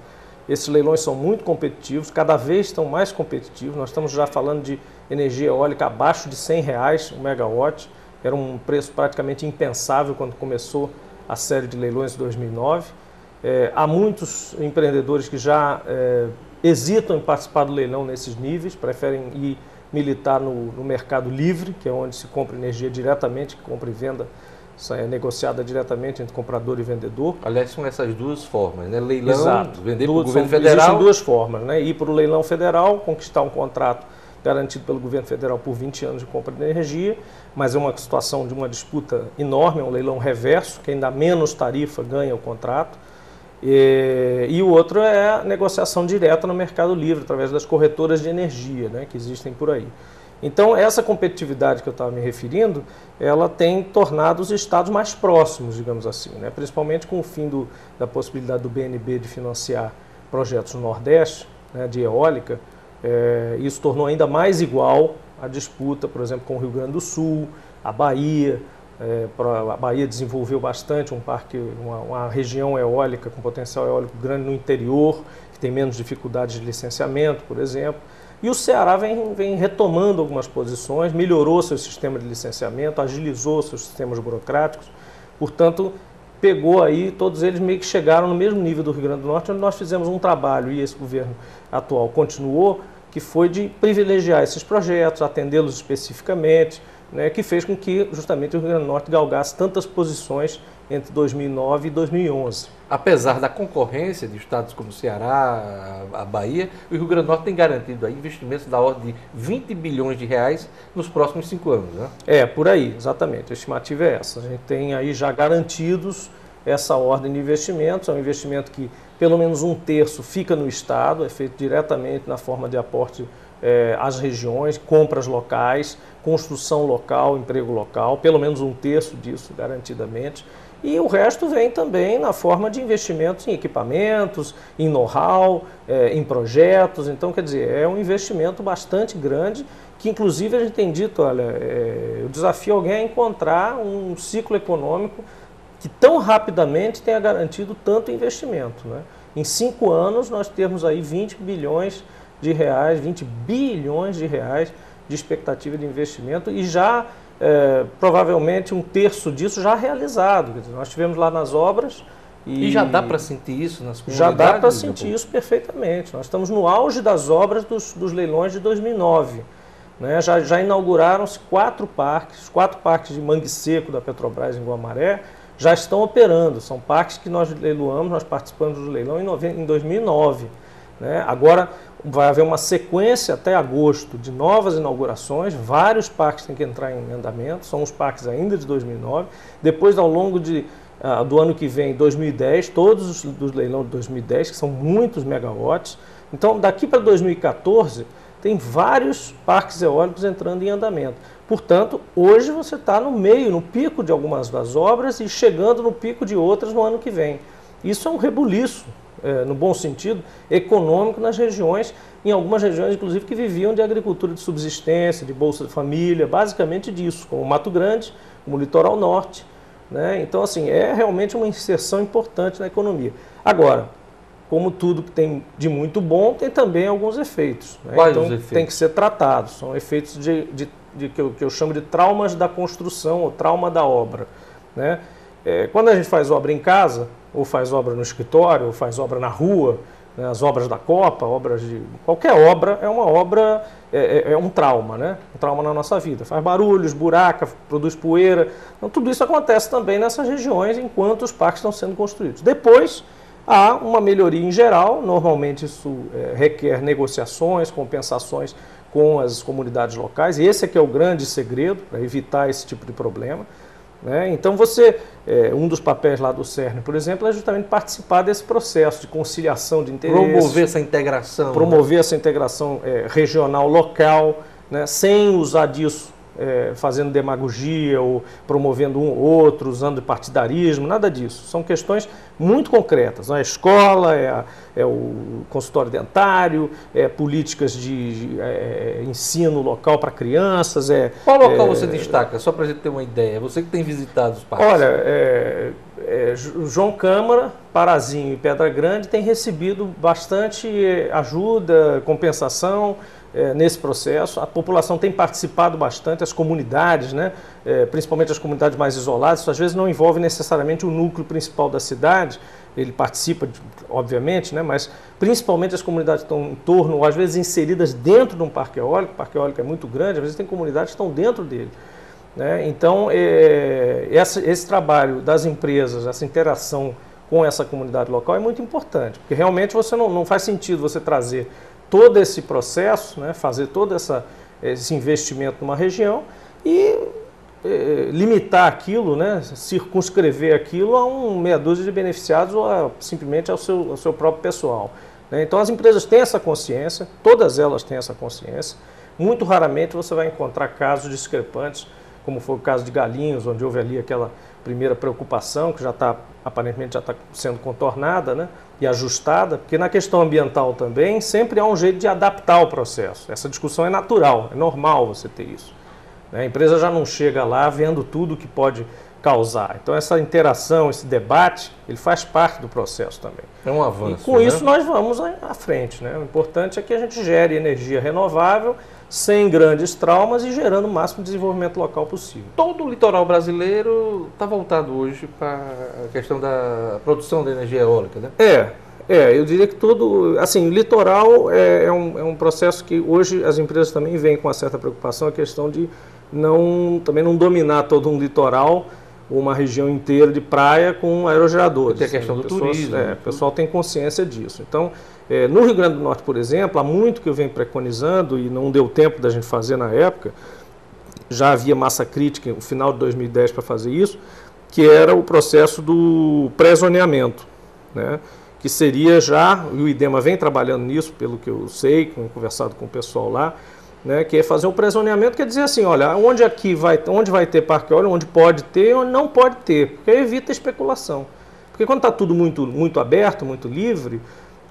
Esses leilões são muito competitivos, cada vez estão mais competitivos. Nós estamos já falando de energia eólica abaixo de R$100 o megawatt. Era um preço praticamente impensável quando começou a série de leilões de 2009. Há muitos empreendedores que já hesitam em participar do leilão nesses níveis, preferem ir militar no mercado livre, que é onde se compra energia diretamente, compra e venda é negociada diretamente entre comprador e vendedor. Aliás, são essas duas formas, né? Leilão, exato, vender para o governo federal. Existem duas formas, né? Ir para o leilão federal, conquistar um contrato garantido pelo governo federal por 20 anos de compra de energia, mas é uma situação de uma disputa enorme, é um leilão reverso, quem dá menos tarifa ganha o contrato. E o outro é a negociação direta no mercado livre, através das corretoras de energia, né, que existem por aí. Então, essa competitividade que eu estava me referindo, ela tem tornado os estados mais próximos, digamos assim, né, principalmente com o fim da possibilidade do BNB de financiar projetos no Nordeste, né, de eólica. Isso tornou ainda mais igual a disputa, por exemplo, com o Rio Grande do Sul, a Bahia. A Bahia desenvolveu bastante um parque, uma região eólica com potencial eólico grande no interior, que tem menos dificuldades de licenciamento, por exemplo. E o Ceará vem retomando algumas posições, melhorou seu sistema de licenciamento, agilizou seus sistemas burocráticos, portanto, pegou aí, todos eles meio que chegaram no mesmo nível do Rio Grande do Norte, onde nós fizemos um trabalho, e esse governo atual continuou, que foi de privilegiar esses projetos, atendê-los especificamente, né, que fez com que justamente o Rio Grande do Norte galgasse tantas posições entre 2009 e 2011. Apesar da concorrência de estados como o Ceará, a Bahia, o Rio Grande do Norte tem garantido aí investimentos da ordem de 20 bilhões de reais nos próximos 5 anos, né? Por aí, exatamente. A estimativa é essa. A gente tem aí já garantidos essa ordem de investimentos. É um investimento que pelo menos 1/3 fica no estado, é feito diretamente na forma de aporte às regiões, compras locais, construção local, emprego local, pelo menos 1/3 disso garantidamente. E o resto vem também na forma de investimentos em equipamentos, em know-how, em projetos. Então, quer dizer, é um investimento bastante grande, que inclusive a gente tem dito, olha, eu desafio alguém a encontrar um ciclo econômico que tão rapidamente tenha garantido tanto investimento, né? Em 5 anos nós temos aí 20 bilhões de reais, 20 bilhões de reais de expectativa de investimento e já provavelmente 1/3 disso já realizado. Quer dizer, nós tivemos lá nas obras e já dá para sentir isso nas comunidades? Já dá para sentir isso perfeitamente. Nós estamos no auge das obras dos leilões de 2009. Né? Já inauguraram-se 4 parques de mangue seco da Petrobras em Guamaré, já estão operando. São parques que nós leiloamos, nós participamos do leilão em 2009. Né? Agora vai haver uma sequência até agosto de novas inaugurações, vários parques têm que entrar em andamento, são os parques ainda de 2009, depois ao longo do ano que vem, 2010, todos os leilões de 2010, que são muitos megawatts. Então daqui para 2014 tem vários parques eólicos entrando em andamento. Portanto, hoje você está no meio, no pico de algumas das obras e chegando no pico de outras no ano que vem. Isso é um rebuliço, no bom sentido, econômico nas regiões, em algumas regiões, inclusive, que viviam de agricultura de subsistência, de Bolsa de Família, basicamente disso, como o Mato Grande, como o Litoral Norte, né? Então, assim, é realmente uma inserção importante na economia. Agora, como tudo que tem de muito bom, tem também alguns efeitos, né? Quais então, os efeitos? Tem que ser tratados. São efeitos que eu chamo de traumas da construção ou trauma da obra, né? Quando a gente faz obra em casa, ou faz obra no escritório, ou faz obra na rua, né, as obras da Copa, qualquer obra é uma obra, é um trauma, né? Um trauma na nossa vida. Faz barulho, esburaca, produz poeira. Então, tudo isso acontece também nessas regiões enquanto os parques estão sendo construídos. Depois, há uma melhoria em geral, normalmente isso requer negociações, compensações com as comunidades locais, e esse é que é o grande segredo para evitar esse tipo de problema, né? Então um dos papéis lá do CERN, por exemplo, é justamente participar desse processo de conciliação de interesses. Promover essa integração. Promover essa integração regional, local, né? Sem usar disso fazendo demagogia ou promovendo um ou outro, usando partidarismo, nada disso. São questões muito concretas. A escola, o consultório dentário, políticas de ensino local para crianças. Qual local você destaca, só para a gente ter uma ideia? Você que tem visitado os parques. Olha, João Câmara, Parazinho e Pedra Grande têm recebido bastante ajuda, compensação nesse processo. A população tem participado bastante, as comunidades, né? Principalmente as comunidades mais isoladas. Isso às vezes não envolve necessariamente o núcleo principal da cidade, ele participa, obviamente, né? Mas principalmente as comunidades que estão em torno, ou às vezes inseridas dentro de um parque eólico. O parque eólico é muito grande, às vezes tem comunidades que estão dentro dele, né? Então, esse trabalho das empresas, essa interação com essa comunidade local é muito importante, porque realmente você não faz sentido você trazer todo esse processo, né, fazer todo esse investimento numa região e limitar aquilo, né, circunscrever aquilo a meia dúzia de beneficiados ou simplesmente ao seu próprio pessoal, né? Então as empresas têm essa consciência, todas elas têm essa consciência. Muito raramente você vai encontrar casos discrepantes, como foi o caso de Galinhos, onde houve ali aquela primeira preocupação, que aparentemente já está sendo contornada, né, e ajustada, porque na questão ambiental também sempre há um jeito de adaptar o processo. Essa discussão é natural, é normal você ter isso, né? A empresa já não chega lá vendo tudo que pode causar. Então essa interação, esse debate, ele faz parte do processo também. É um avanço. E com isso nós vamos à frente, né? O importante é que a gente gere energia renovável, sem grandes traumas e gerando o máximo de desenvolvimento local possível. Todo o litoral brasileiro está voltado hoje para a questão da produção de energia eólica, né? Eu diria que o litoral é um processo que hoje as empresas também veem com uma certa preocupação, a questão de também não dominar todo um litoral, uma região inteira de praia com aerogeradores. Tem a questão do turismo. O pessoal tem consciência disso. Então, no Rio Grande do Norte, por exemplo, há muito que eu venho preconizando e não deu tempo da gente fazer na época, já havia massa crítica no final de 2010 para fazer isso, que era o processo do pré-zoneamento, né? Que seria e o IDEMA vem trabalhando nisso, pelo que eu sei, conversado com o pessoal lá, né, que é fazer um pré-zoneamento, quer dizer assim, olha, onde vai ter parque eólico, onde pode ter, onde não pode ter, porque evita a especulação. Porque quando está tudo muito, muito aberto, muito livre,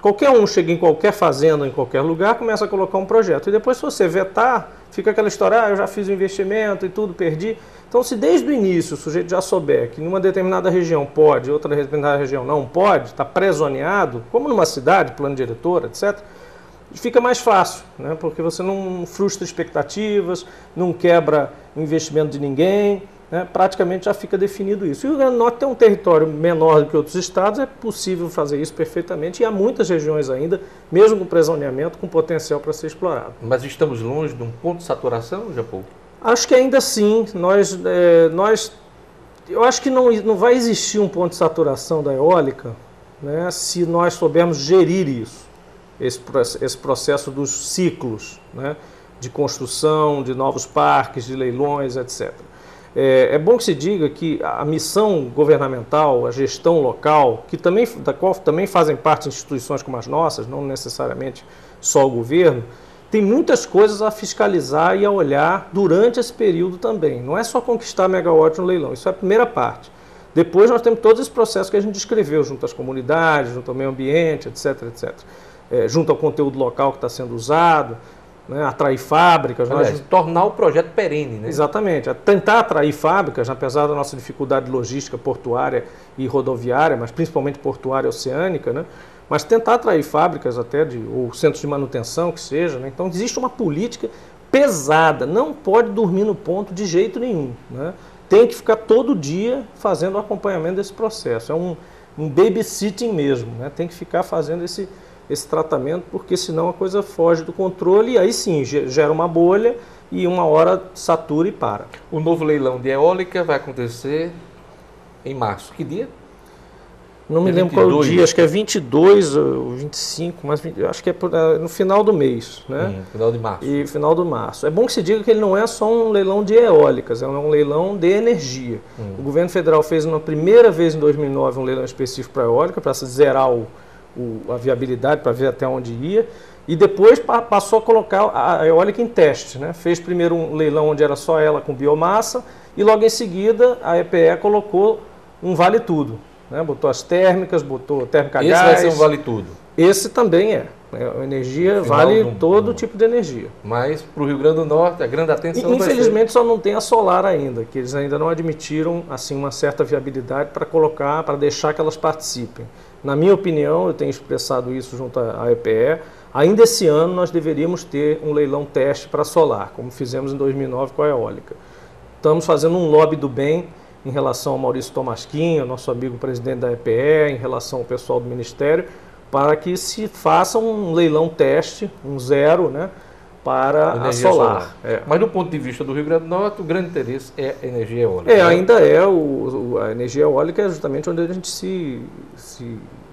qualquer um chega em qualquer fazenda, em qualquer lugar, começa a colocar um projeto. E depois, se você vetar, fica aquela história, eu já fiz o investimento e tudo, perdi. Então, se desde o início o sujeito já souber que em uma determinada região pode, outra determinada região não pode, está pré-zoneado, como numa cidade, plano diretor, etc., fica mais fácil, né? Porque você não frustra expectativas, não quebra o investimento de ninguém, né? Praticamente já fica definido isso. E o Rio Grande do Norte tem um território menor do que outros estados, é possível fazer isso perfeitamente, e há muitas regiões ainda, mesmo com pré-zoneamento, com potencial para ser explorado. Mas estamos longe de um ponto de saturação, Japão? Acho que ainda sim. Eu acho que não vai existir um ponto de saturação da eólica, né, se nós soubermos gerir isso. Esse processo dos ciclos, né, de construção, de novos parques, de leilões, etc. É bom que se diga que a missão governamental, a gestão local, da qual também fazem parte instituições como as nossas, não necessariamente só o governo, tem muitas coisas a fiscalizar e a olhar durante esse período também. Não é só conquistar megawatt no leilão, isso é a primeira parte. Depois nós temos todos esses processos que a gente descreveu, junto às comunidades, junto ao meio ambiente, etc, etc. Junto ao conteúdo local que está sendo usado, né, atrair fábricas. Aliás, tornar o projeto perene, né? Exatamente. Tentar atrair fábricas, apesar da nossa dificuldade logística portuária e rodoviária, mas principalmente portuária e oceânica, né? Mas tentar atrair fábricas até, ou centros de manutenção, que seja. Né? Então, existe uma política pesada, não pode dormir no ponto de jeito nenhum. Né? Tem que ficar todo dia fazendo o acompanhamento desse processo. É um babysitting mesmo, né? Tem que ficar fazendo esse tratamento, porque senão a coisa foge do controle e aí sim gera uma bolha e uma hora satura e para. O novo leilão de eólica vai acontecer em março. Que dia? Não me lembro qual é o dia, acho que é 22 ou 25, mas acho que é no final do mês, né? Final de março. E final do março. É bom que se diga que ele não é só um leilão de eólicas, é um leilão de energia. O governo federal fez uma primeira vez em 2009 um leilão específico para eólica, para zerar a viabilidade, para ver até onde ia, e depois passou a colocar a eólica em teste, né? Fez primeiro um leilão onde era só ela com biomassa, e logo em seguida a EPE colocou um vale tudo. Né? Botou as térmicas, botou térmica Esse gás. vai ser um vale tudo. Esse também é. A energia vale todo tipo de energia. Mas para o Rio Grande do Norte, a grande atenção infelizmente só não tem a solar ainda, que eles ainda não admitiram assim uma certa viabilidade para colocar, para deixar que elas participem. Na minha opinião, eu tenho expressado isso junto à EPE, ainda esse ano nós deveríamos ter um leilão teste para solar, como fizemos em 2009 com a eólica. Estamos fazendo um lobby do bem em relação ao Maurício Tomasquinho, nosso amigo presidente da EPE, em relação ao pessoal do Ministério, para que se faça um leilão teste, um zero, né, para a solar. Mas do ponto de vista do Rio Grande do Norte, o grande interesse é a energia eólica. Né? Ainda é. A energia eólica é justamente onde a gente se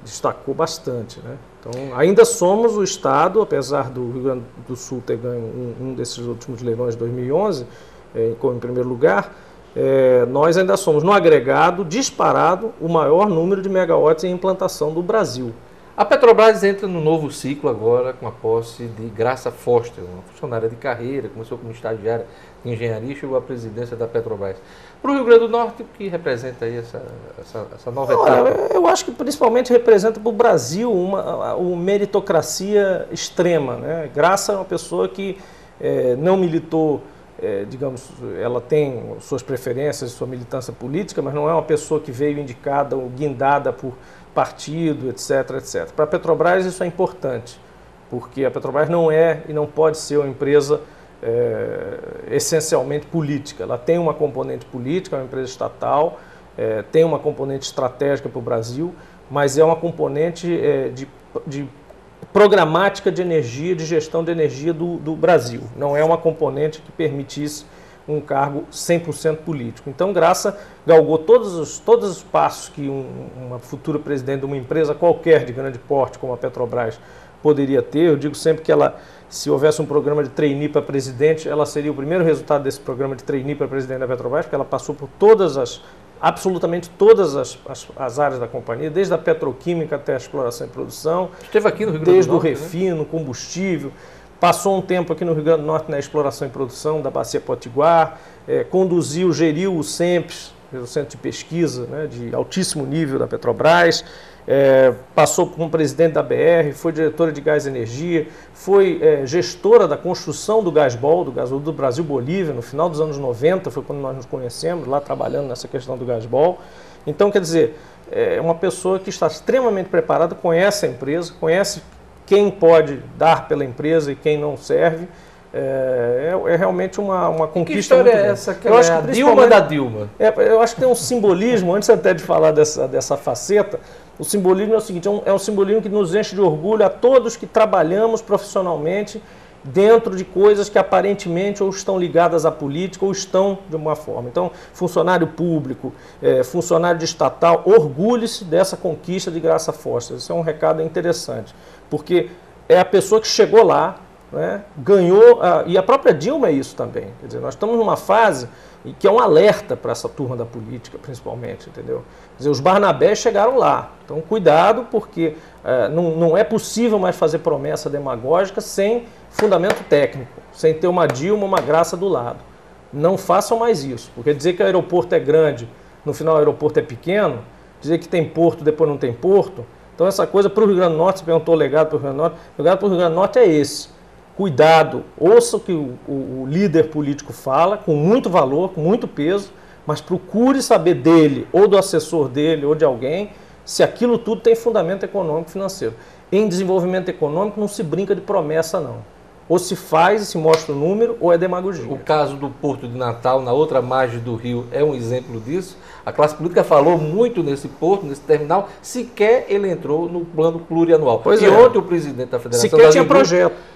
destacou bastante. Né? Então, ainda somos o Estado, apesar do Rio Grande do Sul ter ganho um desses últimos leilões de 2011, em primeiro lugar, nós ainda somos, no agregado, disparado, o maior número de megawatts em implantação do Brasil. A Petrobras entra no novo ciclo agora com a posse de Graça Foster, uma funcionária de carreira, começou como estagiária de engenharia e chegou à presidência da Petrobras. Para o Rio Grande do Norte, o que representa aí essa nova etapa? Eu acho que principalmente representa para o Brasil uma meritocracia extrema. Né? Graça é uma pessoa que não militou, digamos, ela tem suas preferências, sua militância política, mas não é uma pessoa que veio indicada ou guindada por partido, etc, etc. Para a Petrobras isso é importante, porque a Petrobras não é e não pode ser uma empresa essencialmente política. Ela tem uma componente política, é uma empresa estatal, tem uma componente estratégica para o Brasil, mas é uma componente de programática de energia, de gestão de energia do Brasil. Não é uma componente que permitisse um cargo 100% político. Então, Graça galgou todos os passos que uma futura presidente de uma empresa qualquer de grande porte, como a Petrobras, poderia ter. Eu digo sempre que ela, se houvesse um programa de trainee para presidente, ela seria o primeiro resultado desse programa de trainee para presidente da Petrobras, porque ela passou por absolutamente todas as áreas da companhia, desde a petroquímica até a exploração e produção. Esteve aqui no Rio Grande do Norte, desde o refino, combustível. Passou um tempo aqui no Rio Grande do Norte na exploração e produção da Bacia Potiguar, geriu o CEMPES, o Centro de Pesquisa, né, de altíssimo nível da Petrobras, passou como presidente da BR, foi diretora de Gás e Energia, foi gestora da construção do gasoduto do Brasil-Bolívia, no final dos anos 90, foi quando nós nos conhecemos, lá trabalhando nessa questão do gasbol. Então, quer dizer, é uma pessoa que está extremamente preparada, conhece a empresa, conhece quem pode dar pela empresa e quem não serve. É realmente uma conquista. Que história é essa? Que eu acho que a Dilma da Dilma. Eu acho que tem um simbolismo, antes até de falar dessa faceta, o simbolismo é o seguinte, é um simbolismo que nos enche de orgulho a todos que trabalhamos profissionalmente dentro de coisas que aparentemente ou estão ligadas à política ou estão de uma forma. Então, funcionário público, funcionário de estatal, orgulhe-se dessa conquista de Graça Foster. Isso é um recado interessante, porque é a pessoa que chegou lá, né, ganhou, e a própria Dilma é isso também. Quer dizer, nós estamos numa fase que é um alerta para essa turma da política, principalmente, entendeu? Quer dizer, os Barnabés chegaram lá. Então, cuidado, porque não é possível mais fazer promessa demagógica sem fundamento técnico, sem ter uma Dilma, uma Graça do lado. Não façam mais isso, porque dizer que o aeroporto é grande, no final o aeroporto é pequeno, dizer que tem porto, depois não tem porto. Então essa coisa para o Rio Grande do Norte, você perguntou o legado para o Rio Grande do Norte, o legado para o Rio Grande do Norte é esse. Cuidado, ouça o que o líder político fala, com muito valor, com muito peso, mas procure saber dele, ou do assessor dele, ou de alguém, se aquilo tudo tem fundamento econômico e financeiro. Em desenvolvimento econômico não se brinca de promessa, não. Ou se faz e se mostra o número, ou é demagogia. O caso do Porto de Natal, na outra margem do rio, é um exemplo disso. A classe política falou muito nesse porto, nesse terminal, sequer ele entrou no plano plurianual. Pois e ontem o presidente da Federação sequer das tinha Indústrias, projeto.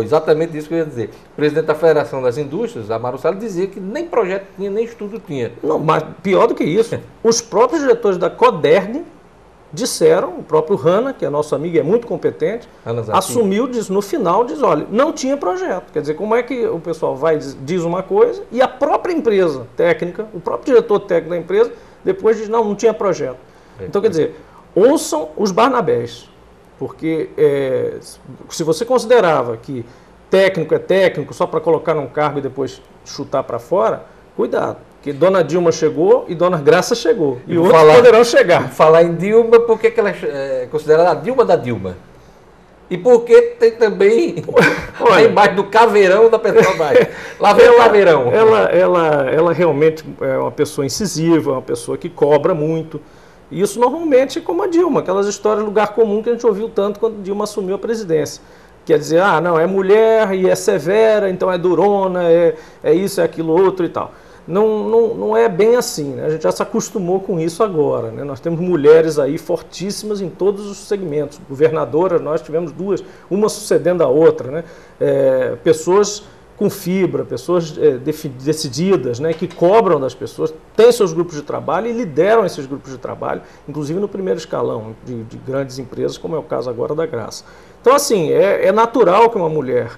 Exatamente isso que eu ia dizer. O presidente da Federação das Indústrias, Amaro Salles, dizia que nem projeto tinha, nem estudo tinha. Não, mas pior do que isso, os próprios diretores da Codern disseram, o próprio Hanna, que é nosso amigo e é muito competente, assumiu, diz, no final, diz, olha, não tinha projeto. Quer dizer, como é que o pessoal vai, diz uma coisa, e a própria empresa técnica, o próprio diretor técnico da empresa, depois diz, não tinha projeto. Então, quer dizer, ouçam os Barnabés, porque se você considerava que técnico é técnico só para colocar num cargo e depois chutar para fora, cuidado. Que Dona Dilma chegou e Dona Graça chegou. E outros poderão chegar. Falar em Dilma, por que ela é considerada a Dilma da Dilma? E porque tem também a imagem do caveirão da Petrobras. Lá vem o caveirão. Ela realmente é uma pessoa incisiva, uma pessoa que cobra muito. E isso normalmente é como a Dilma, aquelas histórias de lugar comum que a gente ouviu tanto quando Dilma assumiu a presidência. Quer dizer, não, é mulher e é severa, então é durona, é isso, é aquilo outro e tal. Não é bem assim, né? A gente já se acostumou com isso agora, né? Nós temos mulheres aí fortíssimas em todos os segmentos. Governadoras, nós tivemos duas, uma sucedendo a outra, né? Pessoas com fibra, pessoas decididas, né? Que cobram das pessoas, têm seus grupos de trabalho e lideram esses grupos de trabalho, inclusive no primeiro escalão de grandes empresas, como é o caso agora da Graça. Então, assim, é natural que uma mulher...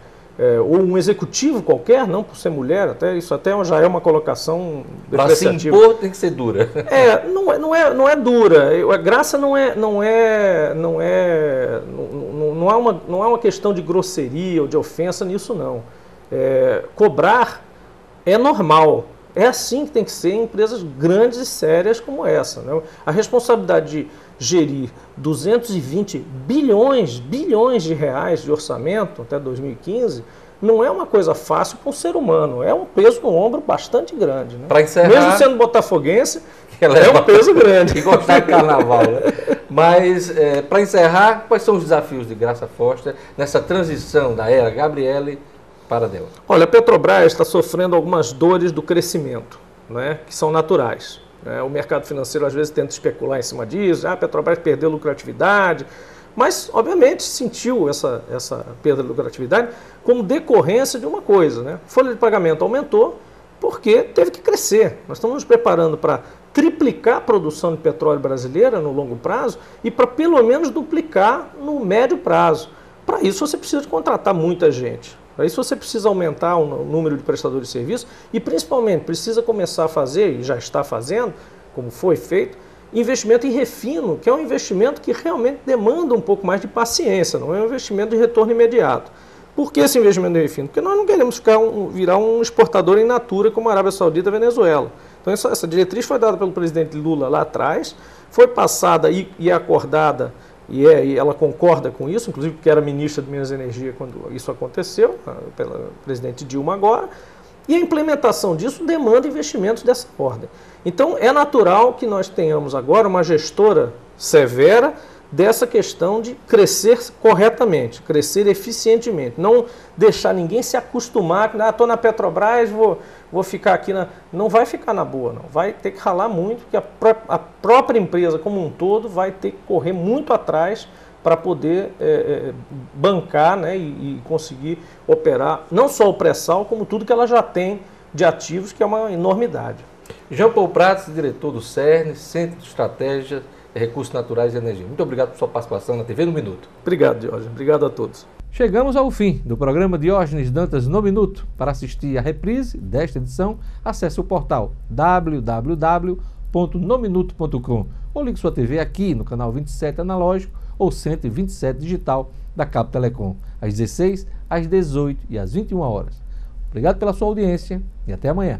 ou um executivo qualquer, não por ser mulher, isso até já é uma colocação depreciativa. Para se impor tem que ser dura. Não é dura. A Graça não é uma questão de grosseria ou de ofensa nisso, não. Cobrar é normal. É assim que tem que ser em empresas grandes e sérias como essa, né? A responsabilidade de gerir 220 bilhões de reais de orçamento até 2015 não é uma coisa fácil para um ser humano, é um peso no ombro bastante grande, né? Para encerrar, mesmo sendo botafoguense, é um peso grande. E gostar de carnaval, né? Mas, para encerrar, quais são os desafios de Graça Foster nessa transição da era Gabriele para Delma? Olha, a Petrobras está sofrendo algumas dores do crescimento, né, que são naturais. O mercado financeiro às vezes tenta especular em cima disso, a Petrobras perdeu lucratividade, mas obviamente sentiu essa perda de lucratividade como decorrência de uma coisa, né? A folha de pagamento aumentou porque teve que crescer. Nós estamos nos preparando para triplicar a produção de petróleo brasileira no longo prazo e para pelo menos duplicar no médio prazo. Para isso você precisa de contratar muita gente. Para isso você precisa aumentar o número de prestadores de serviço e principalmente precisa começar a fazer, e já está fazendo, como foi feito, investimento em refino, que é um investimento que realmente demanda um pouco mais de paciência, não é um investimento de retorno imediato. Por que esse investimento em refino? Porque nós não queremos virar um exportador in natura como a Arábia Saudita e a Venezuela. Então essa diretriz foi dada pelo presidente Lula lá atrás, foi passada e acordada, e ela concorda com isso, inclusive porque era ministra de Minas e Energia quando isso aconteceu, pela presidente Dilma agora, e a implementação disso demanda investimentos dessa ordem. Então é natural que nós tenhamos agora uma gestora severa dessa questão de crescer corretamente, crescer eficientemente, não deixar ninguém se acostumar, estou na Petrobras, vou ficar aqui, não vai ficar na boa, não. Vai ter que ralar muito, porque a própria empresa como um todo vai ter que correr muito atrás para poder bancar, né, e conseguir operar não só o pré-sal, como tudo que ela já tem de ativos, que é uma enormidade. Jean Paul Prats, diretor do CERN, Centro de Estratégia, Recursos Naturais e Energia. Muito obrigado por sua participação na TV no Minuto. Obrigado, Diógenes. Obrigado a todos. Chegamos ao fim do programa Diógenes Dantas no Minuto. Para assistir a reprise desta edição, acesse o portal www.nominuto.com ou ligue sua TV aqui no canal 27 analógico ou 127 digital da Cabo Telecom, às 16, às 18 e às 21 horas. Obrigado pela sua audiência e até amanhã.